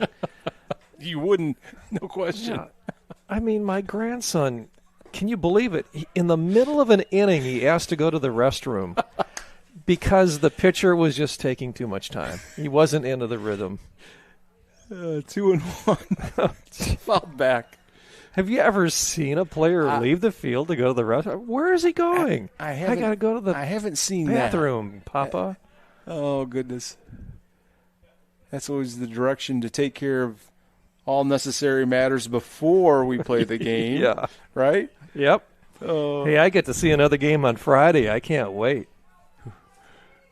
You wouldn't, no question. Yeah. I mean, my grandson, can you believe it? In the middle of an inning, he asked to go to the restroom because the pitcher was just taking too much time. He wasn't into the rhythm. 2-1. Fouled back. Have you ever seen a player leave the field to go to the restroom? Where is he going? I got to go to the I haven't seen bathroom, Papa. Oh, goodness. That's always the direction, to take care of all necessary matters before we play the game. Yeah. Right? Yep. Hey, I get to see another game on Friday. I can't wait.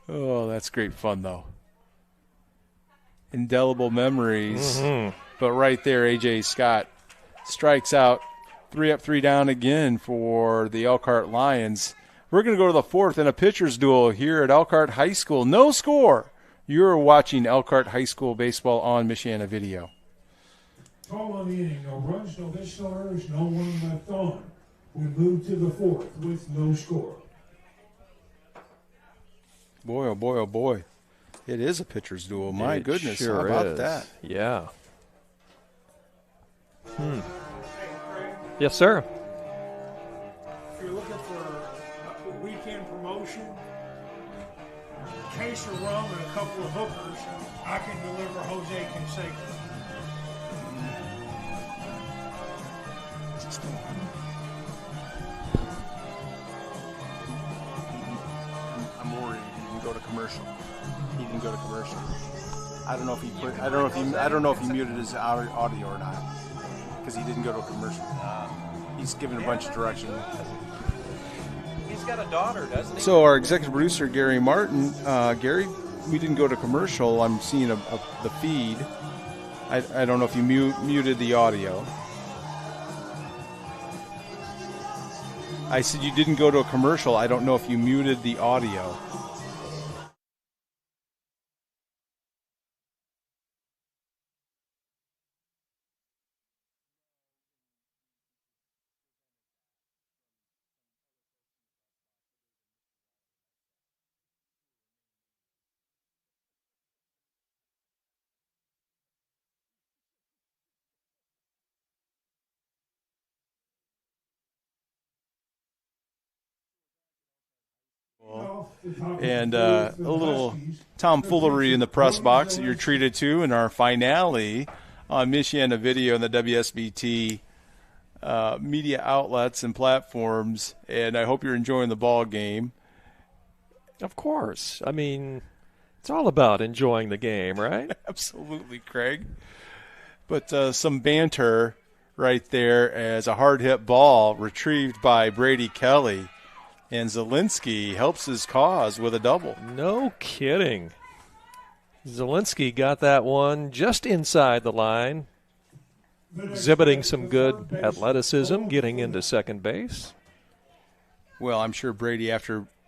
Oh, that's great fun, though. Indelible memories. Mm-hmm. But right there, A.J. Scott strikes out. 3 up, 3 down again for the Elkhart Lions. We're going to go to the fourth in a pitcher's duel here at Elkhart High School. No score. You're watching Elkhart High School baseball on Michiana Video. Total on the inning, no runs, no hits, no errors, no one left on. We move to the fourth with no score. Boy, oh boy, oh boy. It is a pitcher's duel. My goodness, sure how about is. that? Yeah. Yes, sir. If you're looking for a weekend promotion, case of rum and a couple of hookers, I can deliver Jose Canseco. I'm worried he can go to commercial. He can go to commercial. I don't know if he put. I don't know if he muted his audio or not, because he didn't go to a commercial. He's given a bunch of direction. He's got a daughter, doesn't he? So our executive producer Gary Martin, Gary, we didn't go to commercial. I'm seeing the feed. I don't know if you muted the audio. I said you didn't go to a commercial. I don't know if you muted the audio. And a little tomfoolery in the press box that you're treated to in our finale on Michiana Video and the WSBT media outlets and platforms. And I hope you're enjoying the ball game. Of course. I mean, it's all about enjoying the game, right? Absolutely, Craig. But some banter right there as a hard-hit ball retrieved by Brady Kelly. And Zielinski helps his cause with a double. No kidding. Zielinski got that one just inside the line, exhibiting some good athleticism, getting into second base. Well, I'm sure Brady,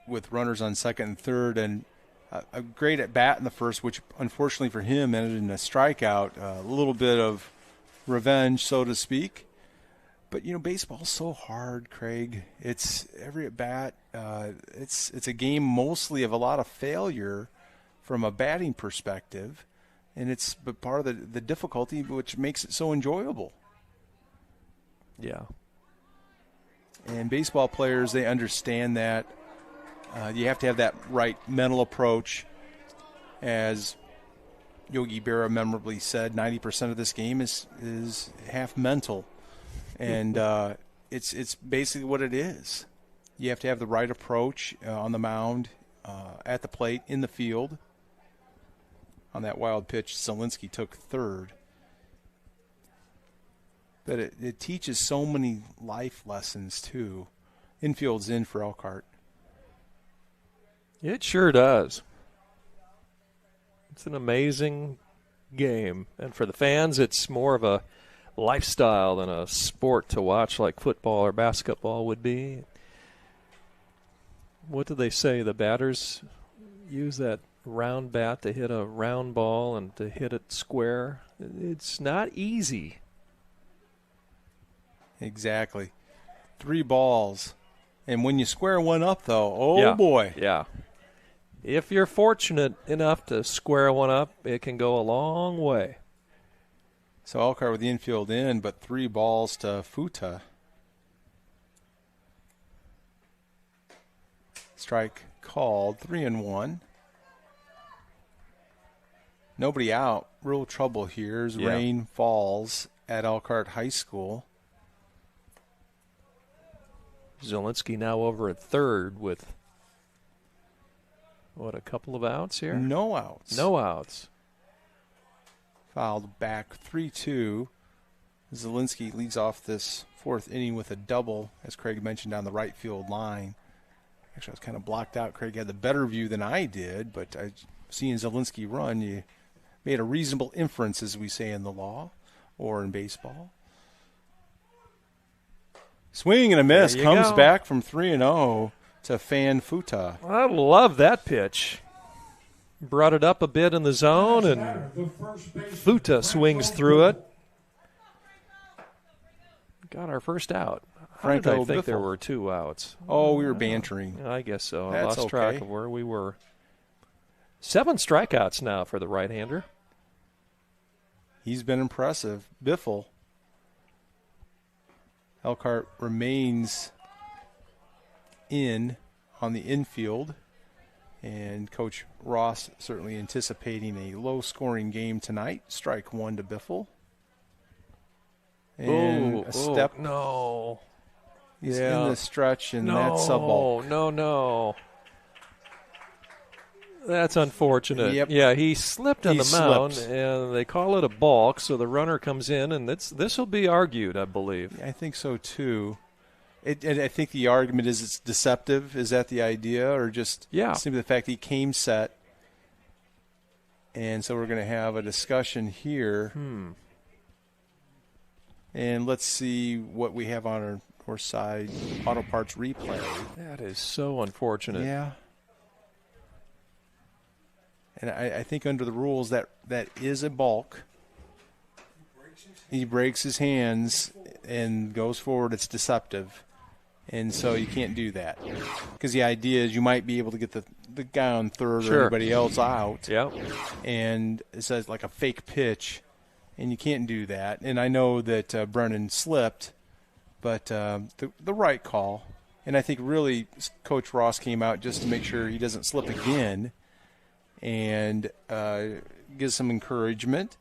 with runners on second and third, and a great at bat in the first, which unfortunately for him ended in a strikeout, a little bit of revenge, so to speak. But, baseball's so hard, Craig. It's every at bat. It's a game mostly of a lot of failure from a batting perspective, and it's but part of the difficulty, which makes it so enjoyable. Yeah. And baseball players, they understand that. You have to have that right mental approach. As Yogi Berra memorably said, 90% of this game is half mental. And it's basically what it is. You have to have the right approach on the mound, at the plate, in the field. On that wild pitch, Zielinski took third. But it teaches so many life lessons, too. Infield's in for Elkhart. It sure does. It's an amazing game. And for the fans, it's more of a lifestyle than a sport to watch like football or basketball would be. What do they say? The batters use that round bat to hit a round ball and to hit it square. It's not easy. Exactly. 3 balls. And when you square one up, though, boy. Yeah. If you're fortunate enough to square one up, it can go a long way. So Elkhart with the infield in, but 3 balls to Futa. Strike called, 3-1. Nobody out. Real trouble here as rain falls at Elkhart High School. Zielinski now over at third with, a couple of outs here? No outs. No outs. Fouled back 3-2. Zielinski leads off this 4th inning with a double, as Craig mentioned, down the right field line. Actually, I was kind of blocked out. Craig had the better view than I did, but seeing Zielinski run, you made a reasonable inference, as we say in the law or in baseball. Swing and a miss. Comes back from 3-0 to Fan Futa. I love that pitch. Brought it up a bit in the zone, and Futa swings through it. got our first out. How Franco did I think there Biffle. were 2 outs? Oh, we were bantering. I guess so. I That's lost track okay. of where we were. 7 strikeouts now for the right-hander. He's been impressive. Biffle. Elkhart remains in on the infield, and Coach Ross certainly anticipating a low-scoring game tonight. Strike 1 to Biffle. And a step. No. He's in the stretch, and that's a No, balk. no. That's unfortunate. Yep. Yeah, he slipped on He the mound, slipped. and they call it a balk, so the runner comes in, and this will be argued, I believe. I think so, too. I think the argument is it's deceptive. Is that the idea? Or just simply the fact that he came set? And so we're going to have a discussion here. And let's see what we have on our side. Auto Parts replay. That is so unfortunate. Yeah. And I think under the rules that is a balk. He breaks his hands and goes forward. It's deceptive. And so you can't do that. Because the idea is you might be able to get the guy on third or anybody else out. Yeah. And it says like a fake pitch. And you can't do that. And I know that Brennan slipped, but the right call. And I think really Coach Ross came out just to make sure he doesn't slip again and gives some encouragement.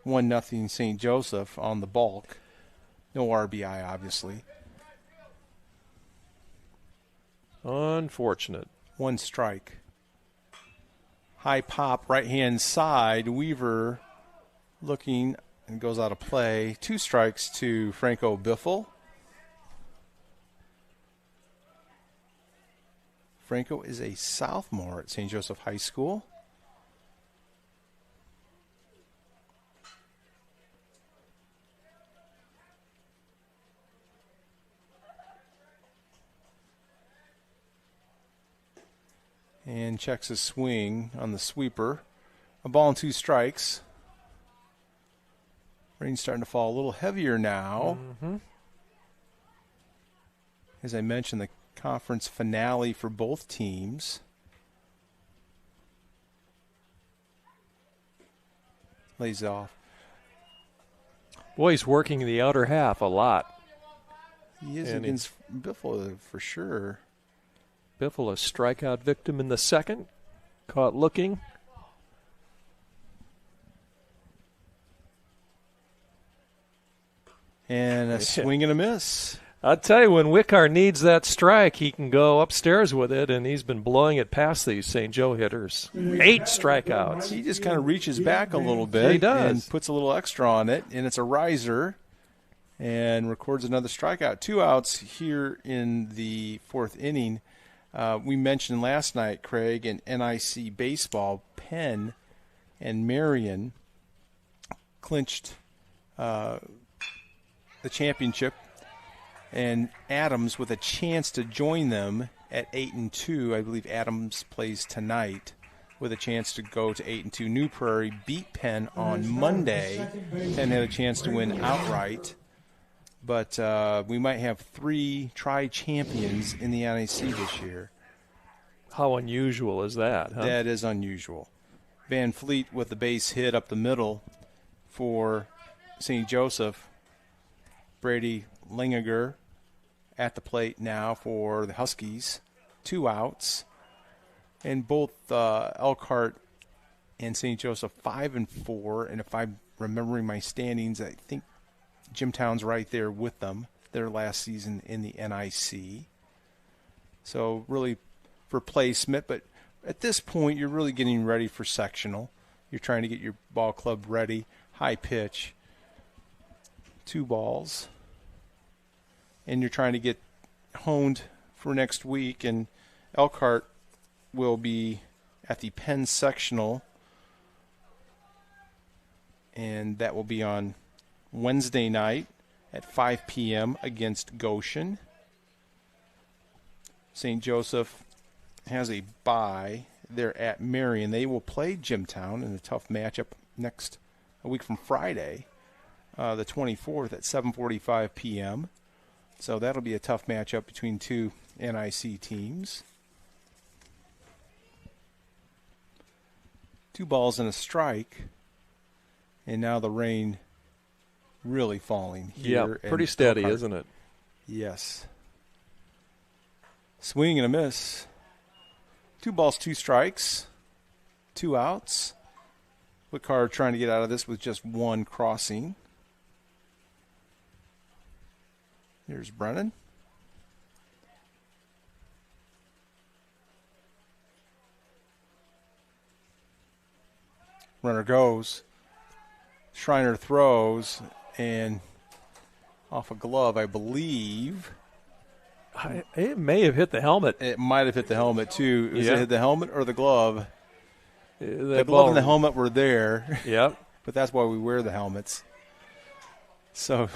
1-0 St. Joseph on the balk. No RBI, obviously. Unfortunate. 1 strike. High pop, right-hand side. Weaver looking and goes out of play. 2 strikes to Franco Biffle. Franco is a sophomore at St. Joseph High School. And checks his swing on the sweeper. A ball and 2 strikes. Rain's starting to fall a little heavier now. As I mentioned, the conference finale for both teams. Lays off. Boy, he's working the outer half a lot. He is against Biffle for sure. Biffle, a strikeout victim in the second. Caught looking. And a swing and a miss. I'll tell you, when Wickar needs that strike, he can go upstairs with it, and he's been blowing it past these St. Joe hitters. 8 strikeouts. He just kind of reaches back a little bit. He does. And puts a little extra on it, and it's a riser. And records another strikeout. 2 outs here in the 4th inning. We mentioned last night, Craig, in NIC baseball, Penn and Marion clinched the championship, and Adams with a chance to join them at 8-2. I believe Adams plays tonight with a chance to go to 8-2. New Prairie beat Penn on Monday. Penn had a chance to win outright. But we might have 3 tri-champions in the NIC this year. How unusual is that, huh? That is unusual. Van Fleet with the base hit up the middle for St. Joseph. Brady Lingiger at the plate now for the Huskies. 2 outs. And both Elkhart and St. Joseph 5-4. And if I'm remembering my standings, I think Jimtown's right there with them, their last season in the NIC. So really for placement, but at this point you're really getting ready for sectional. You're trying to get your ball club ready. High pitch. 2 balls. And you're trying to get honed for next week. And Elkhart will be at the Penn sectional. And that will be on Wednesday night at 5 p.m. against Goshen. St. Joseph has a bye. They're at Marion. They will play Jimtown in a tough matchup a week from Friday. the 24th at 7:45 p.m. So that'll be a tough matchup between two NIC teams. 2 balls and a strike. And now the rain really falling here. Yeah, pretty steady, isn't it? Yes. Swing and a miss. 2 balls, 2 strikes, 2 outs. Whitcar trying to get out of this with just 1 crossing. Here's Brennan. Runner goes. Schreiner throws, and off a glove, I believe. It may have hit the helmet. It might have hit the helmet, too. Was it hit the helmet or the glove? The glove ball, and the helmet were there. Yep. But that's why we wear the helmets. So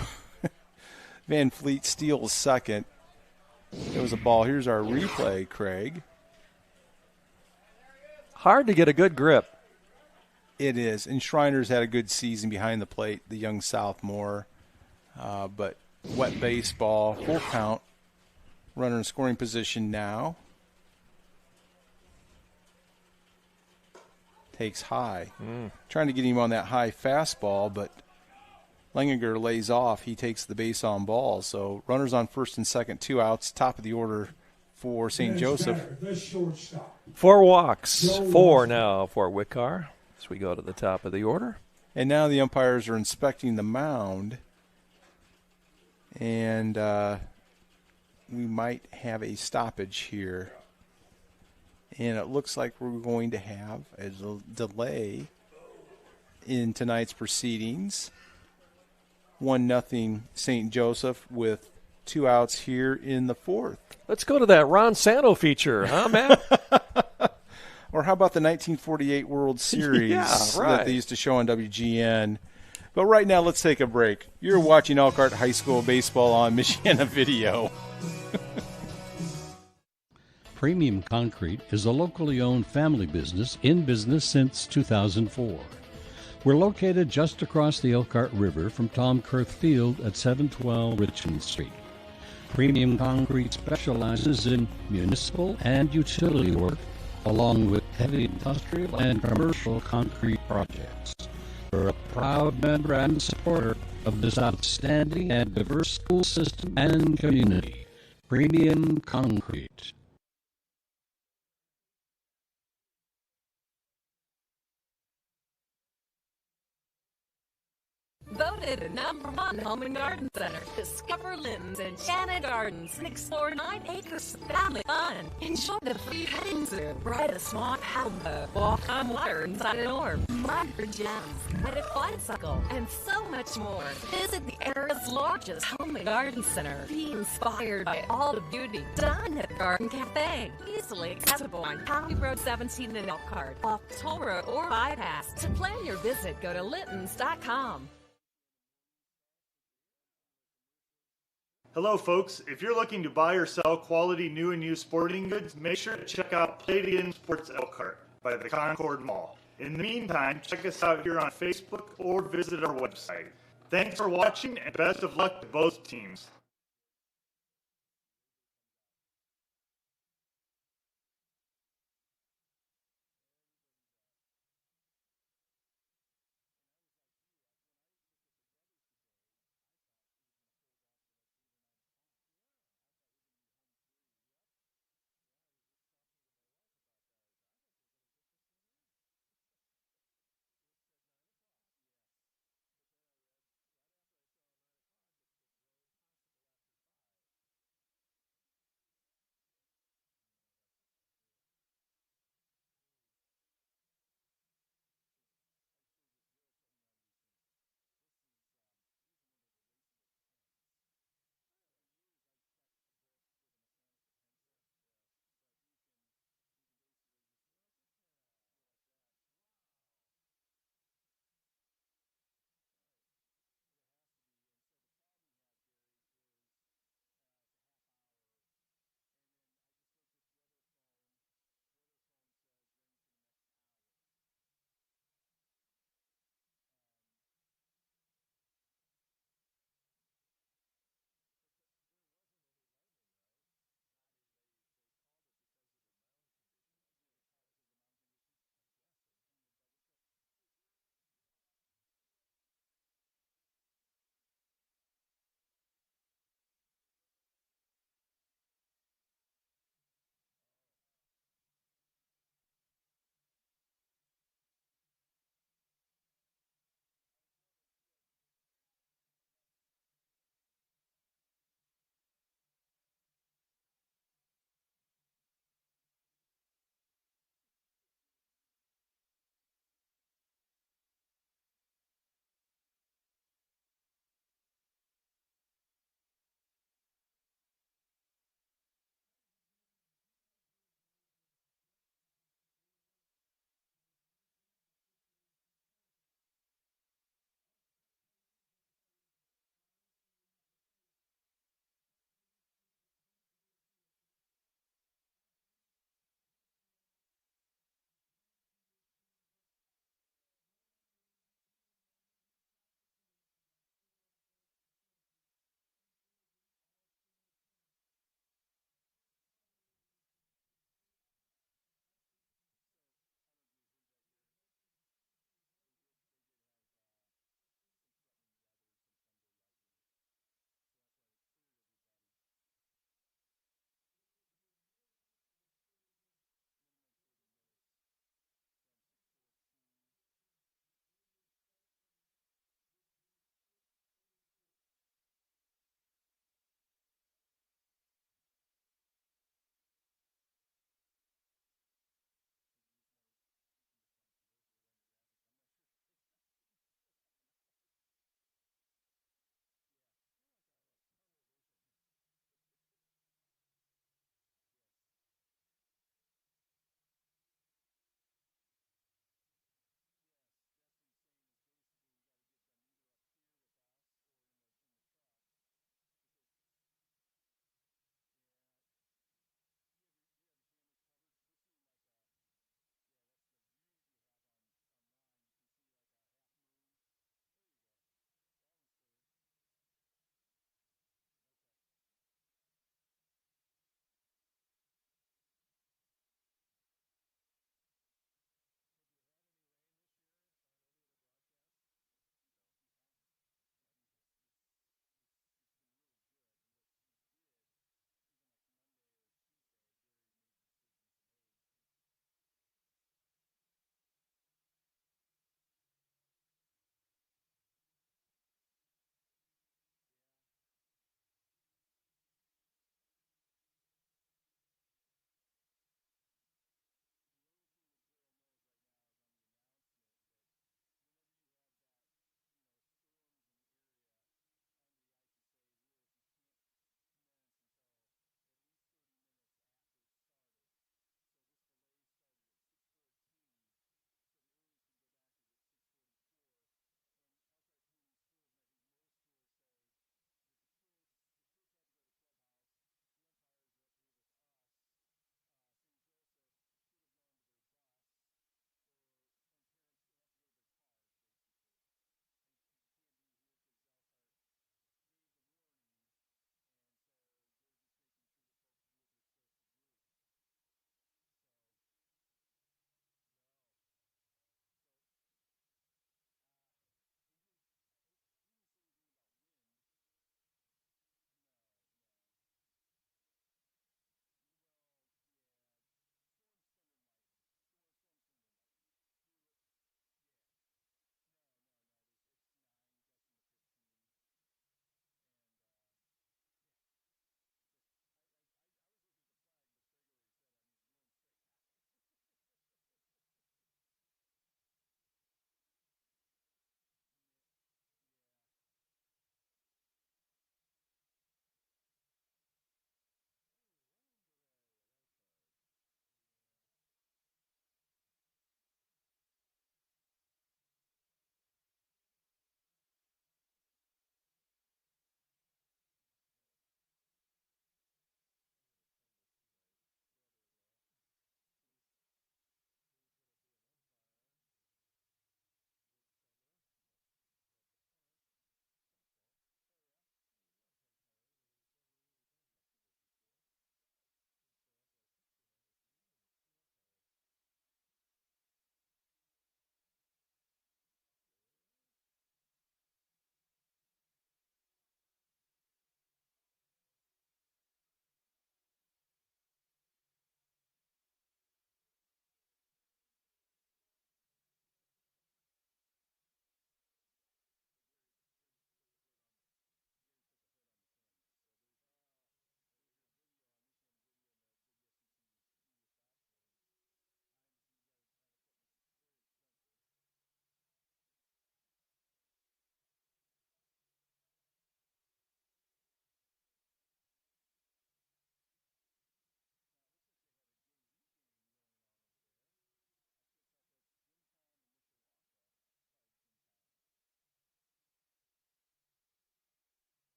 Van Fleet steals second. There was a ball. Here's our replay, Craig. Hard to get a good grip. It is. And Schreiner's had a good season behind the plate, the young sophomore. But wet baseball, full count. Runner in scoring position now. Takes high. Trying to get him on that high fastball, but Langinger lays off. He takes the base on ball. So runners on first and second, 2 outs, top of the order for St. Joseph. 4 walks, 4 now for Whitcar as we go to the top of the order. And now the umpires are inspecting the mound. And we might have a stoppage here. And it looks like we're going to have a delay in tonight's proceedings. 1-0 St. Joseph with 2 outs here in the 4th. Let's go to that Ron Santo feature, huh, Matt? Or how about the 1948 World Series that they used to show on WGN? But right now, let's take a break. You're watching Elkhart High School baseball on Michiana Video. Premium Concrete is a locally owned family business in business since 2004. We're located just across the Elkhart River from Tom Kurth Field at 712 Richmond Street. Premium Concrete specializes in municipal and utility work, along with heavy industrial and commercial concrete projects. We're a proud member and supporter of this outstanding and diverse school system and community. Premium Concrete. Voted the #1 home and garden center. Discover Linton's Enchanted Gardens and explore 9 acres of family fun. Enjoy the free petting zoo, ride a swan paddle boat, walk on water inside an orb, ride for gems, ride a flight cycle, and so much more. Visit the area's largest home and garden center. Be inspired by all the beauty. Dine at the Garden Cafe. Easily accessible on County Road 17 in Elkhart, off Toll Road or bypass. To plan your visit, go to Littons.com. Hello, folks. If you're looking to buy or sell quality new and used sporting goods, make sure to check out Play It Again Sports Elkhart by the Concord Mall. In the meantime, check us out here on Facebook or visit our website. Thanks for watching and best of luck to both teams.